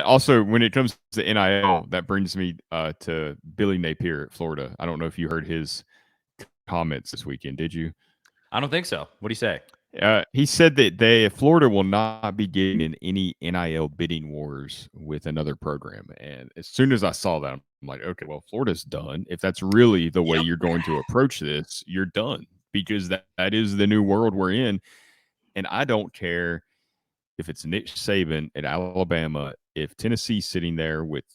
also, when it comes to NIL, that brings me to Billy Napier at Florida. I don't know if you heard his comments this weekend. Did you? I don't think so. What do you say? He said that Florida will not be getting in any NIL bidding wars with another program. And as soon as I saw that, I'm like, okay, well, Florida's done. If that's really the way Yep. you're going to approach this, you're done because that is the new world we're in. And I don't care if it's Nick Saban at Alabama, if Tennessee's sitting there with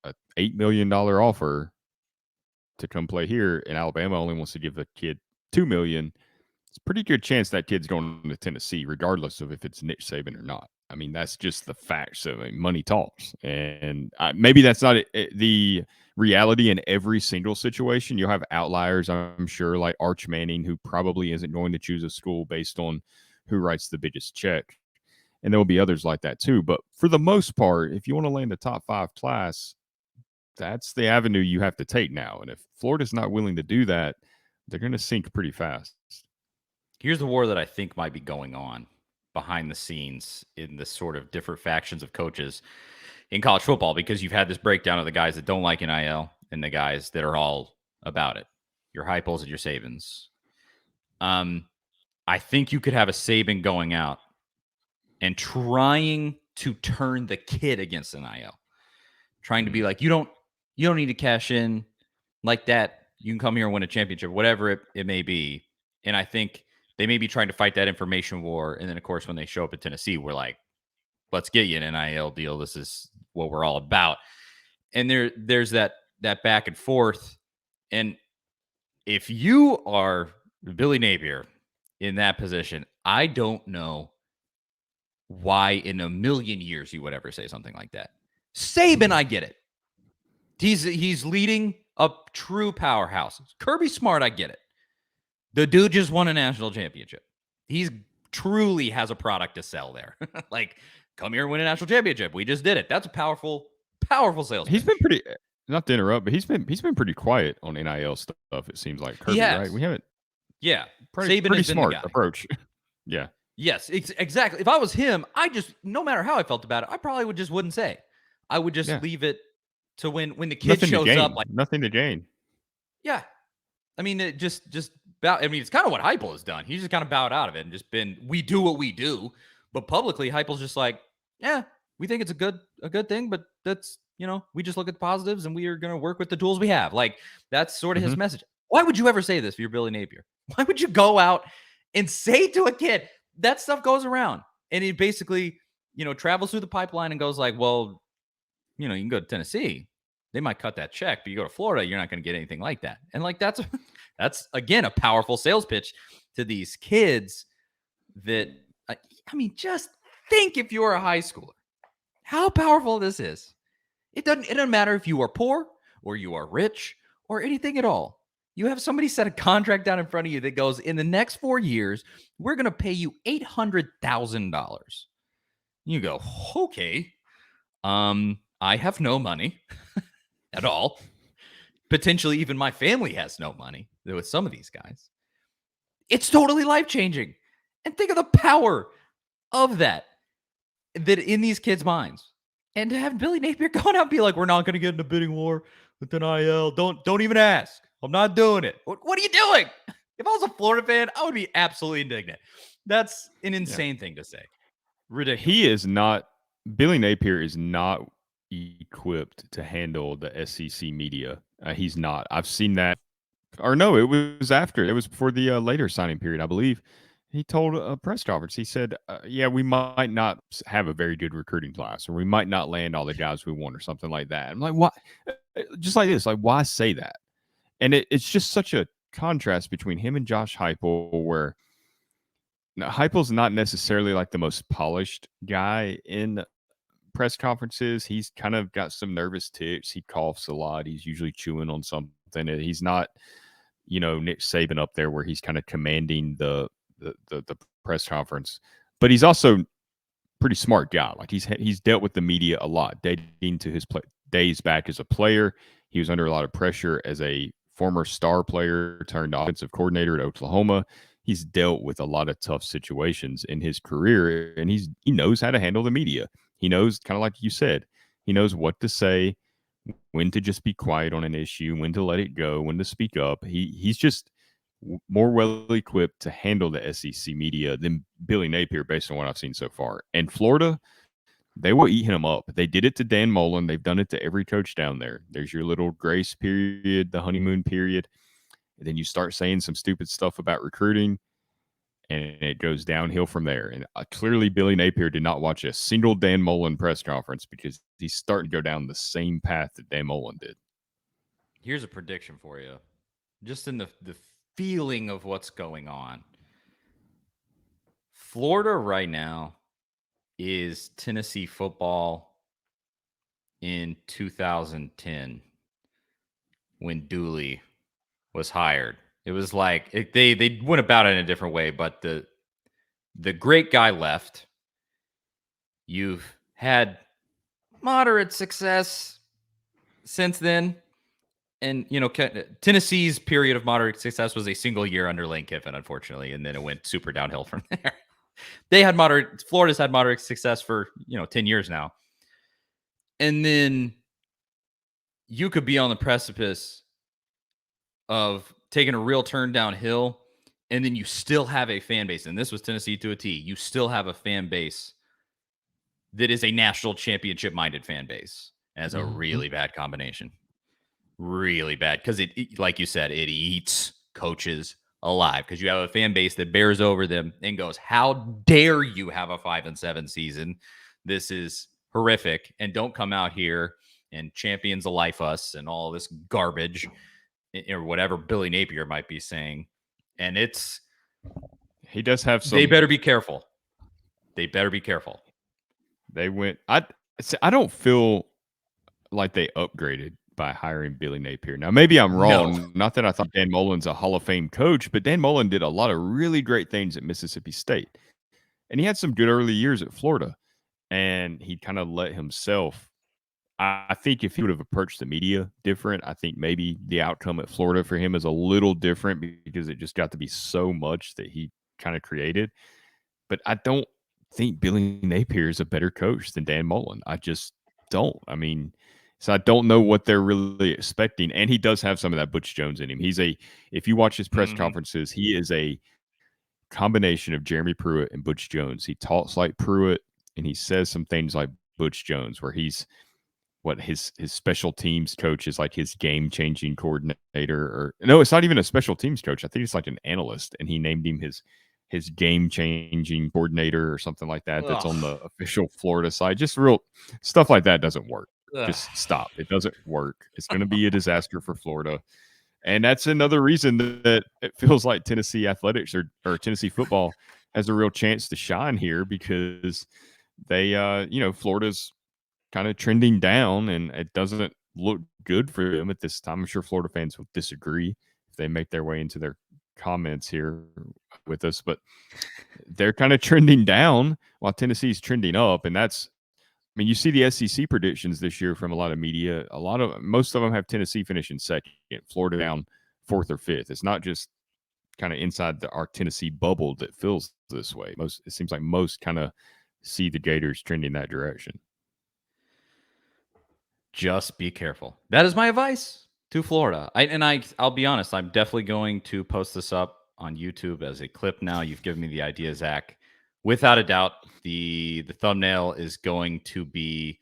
a $8 million offer to come play here, and Alabama only wants to give a kid $2 million, it's a pretty good chance that kid's going to Tennessee, regardless of if it's Nick Saban or not. I mean, that's just the facts of it. Money talks, and maybe that's not the reality in every single situation. You'll have outliers, I'm sure, like Arch Manning, who probably isn't going to choose a school based on who writes the biggest check, and there will be others like that too. But for the most part, if you want to land a top 5 class, that's the avenue you have to take now. And if Florida's not willing to do that, they're going to sink pretty fast. Here's the war that I think might be going on behind the scenes in the sort of different factions of coaches in college football, because you've had this breakdown of the guys that don't like NIL and the guys that are all about it. Your Heupels and your Sabans. I think you could have a Saban going out and trying to turn the kid against NIL, trying to be like, you don't need to cash in like that. You can come here and win a championship, whatever it may be. And I think they may be trying to fight that information war. And then, of course, when they show up at Tennessee, we're like, let's get you an NIL deal. This is what we're all about. And there's that back and forth. And if you are Billy Napier in that position, I don't know why in a million years you would ever say something like that. Saban, I get it. He's leading a true powerhouse. Kirby Smart, I get it. The dude just won a national championship. He's truly has a product to sell there. Like, come here and win a national championship. We just did it. That's a powerful sales. He's been pretty, not to interrupt, but he's been pretty quiet on NIL stuff. It seems like Kirby, right? We haven't. Yeah, pretty smart approach. Yeah. Yes, exactly. If I was him, no matter how I felt about it, I probably wouldn't say. I would just leave it to when the kid shows up. Like, nothing to gain. Yeah, I mean, it just bow. I mean, it's kind of what Heupel has done. He's just kind of bowed out of it and just been, we do what we do. But publicly, Heupel's just like, yeah, we think it's a good thing, but that's, we just look at the positives and we are going to work with the tools we have. Like, that's sort of his message. Why would you ever say this if you're Billy Napier? Why would you go out and say to a kid, that stuff goes around, and he basically, travels through the pipeline and goes like, well, you can go to Tennessee. They might cut that check, but you go to Florida, you're not going to get anything like that. And like, that's again, a powerful sales pitch to these kids that, I mean, just think if you're a high schooler, how powerful this is. It doesn't matter if you are poor or you are rich or anything at all. You have somebody set a contract down in front of you that goes, in the next 4 years, we're going to pay you $800,000. You go, okay. I have no money at all. Potentially even my family has no money with some of these guys. It's totally life-changing. And think of the power of that in these kids' minds. And to have Billy Napier going out and be like, we're not going to get in a bidding war with NIL. Don't even ask. I'm not doing it. What are you doing? If I was a Florida fan, I would be absolutely indignant. That's an insane thing to say. Ridiculous. Billy Napier is not equipped to handle the SEC media. He's not. I've seen that. Or no, it was before the later signing period, I believe. He told a press conference, he said, yeah, we might not have a very good recruiting class, or we might not land all the guys we want, or something like that. I'm like, what? Just like this, like, why say that? And it's just such a contrast between him and Josh Heupel, where Heupel's not necessarily like the most polished guy in press conferences. He's kind of got some nervous tics. He coughs a lot. He's usually chewing on something. He's not, Nick Saban up there where he's kind of commanding the press conference, but he's also pretty smart guy. Like, he's dealt with the media a lot, dating to his days back as a player. He was under a lot of pressure as a former star player turned offensive coordinator at Oklahoma. He's dealt with a lot of tough situations in his career, and he knows how to handle the media. He knows, kind of like you said, He knows what to say, when to just be quiet on an issue, when to let it go, when to speak up. He's just more well equipped to handle the SEC media than Billy Napier, based on what I've seen so far. And Florida, they will eat him up. They did it to Dan Mullen. They've done it to every coach down there. There's your little grace period, the honeymoon period. And then you start saying some stupid stuff about recruiting, and it goes downhill from there. And clearly, Billy Napier did not watch a single Dan Mullen press conference because he's starting to go down the same path that Dan Mullen did. Here's a prediction for you, just in the feeling of what's going on. Florida right now is Tennessee football in 2010 when Dooley was hired. It was like they went about it in a different way, but the great guy left. You've had moderate success since then. And, you know, Tennessee's period of moderate success was a single year under Lane Kiffin, unfortunately, and then it went super downhill from there. Florida's had moderate success for, 10 years now. And then you could be on the precipice of taking a real turn downhill, and then you still have a fan base. And this was Tennessee to a T. You still have a fan base that is a national championship minded fan base. As a really bad combination. Really bad. Because it, like you said, it eats coaches alive. Because you have a fan base that bears over them and goes, how dare you have a 5-7 season? This is horrific. And don't come out here and champions alive us and all this garbage or whatever Billy Napier might be saying. And he does have some. They better be careful. They went. I don't feel like they upgraded by hiring Billy Napier. Now, maybe I'm wrong. No. Not that I thought Dan Mullen's a Hall of Fame coach, but Dan Mullen did a lot of really great things at Mississippi State. And he had some good early years at Florida. And he kind of let himself. I think if he would have approached the media different, I think maybe the outcome at Florida for him is a little different because it just got to be so much that he kind of created. But I don't think Billy Napier is a better coach than Dan Mullen. I just don't. I mean, so I don't know what they're really expecting. And he does have some of that Butch Jones in him. If you watch his press conferences, he is a combination of Jeremy Pruitt and Butch Jones. He talks like Pruitt and he says some things like Butch Jones, where he's his special teams coach is like his game-changing coordinator. Or no, it's not even a special teams coach. I think it's like an analyst, and he named him his game-changing coordinator or something like that. That's on the official Florida side. Just real stuff like that doesn't work. Just stop. It doesn't work. It's going to be a disaster for Florida. And that's another reason that it feels like Tennessee athletics or Tennessee football has a real chance to shine here, because they, Florida's kind of trending down, and it doesn't look good for them at this time. I'm sure Florida fans will disagree if they make their way into their comments here with us, but they're kind of trending down while Tennessee's trending up. And you see the SEC predictions this year from a lot of media. Most of them have Tennessee finishing second, Florida down fourth or fifth. It's not just kind of inside our Tennessee bubble that feels this way. It seems like most kind of see the Gators trending that direction. Just be careful. That is my advice to Florida. I'll be honest, I'm definitely going to post this up on YouTube as a clip now. You've given me the idea, Zach. Without a doubt, the thumbnail is going to be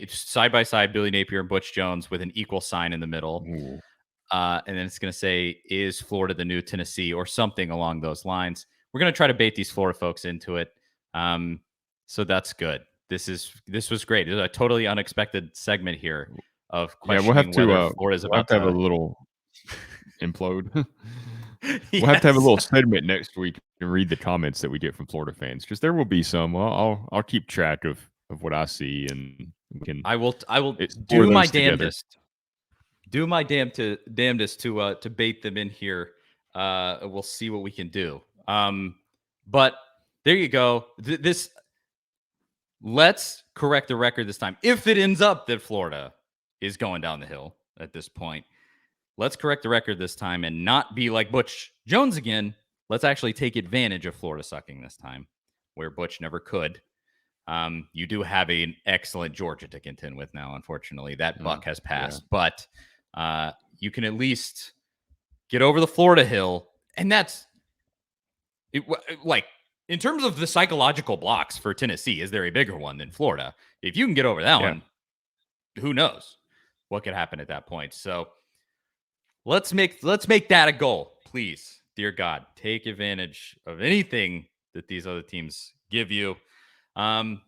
side by side Billy Napier and Butch Jones with an equal sign in the middle. And then it's going to say, is Florida the new Tennessee, or something along those lines. We're going to try to bait these Florida folks into it. So that's good. This was great. It was a totally unexpected segment here of questioning whether Florida's about to have a little implode. We'll have to have a little segment next week and read the comments that we get from Florida fans, because there will be some. I'll keep track of what I see, and we can. I will do my damnedest. Do my damnedest to bait them in here. We'll see what we can do. But there you go. Let's correct the record this time. If it ends up that Florida is going down the hill at this point, let's correct the record this time and not be like Butch Jones again. Let's actually take advantage of Florida sucking this time, where Butch never could. You do have an excellent Georgia to contend with now. Unfortunately, that buck has passed, but you can at least get over the Florida hill, and that's it, like in terms of the psychological blocks for Tennessee. Is there a bigger one than Florida? If you can get over that one, who knows what could happen at that point? So let's make that a goal, please, dear God. Take advantage of anything that these other teams give you.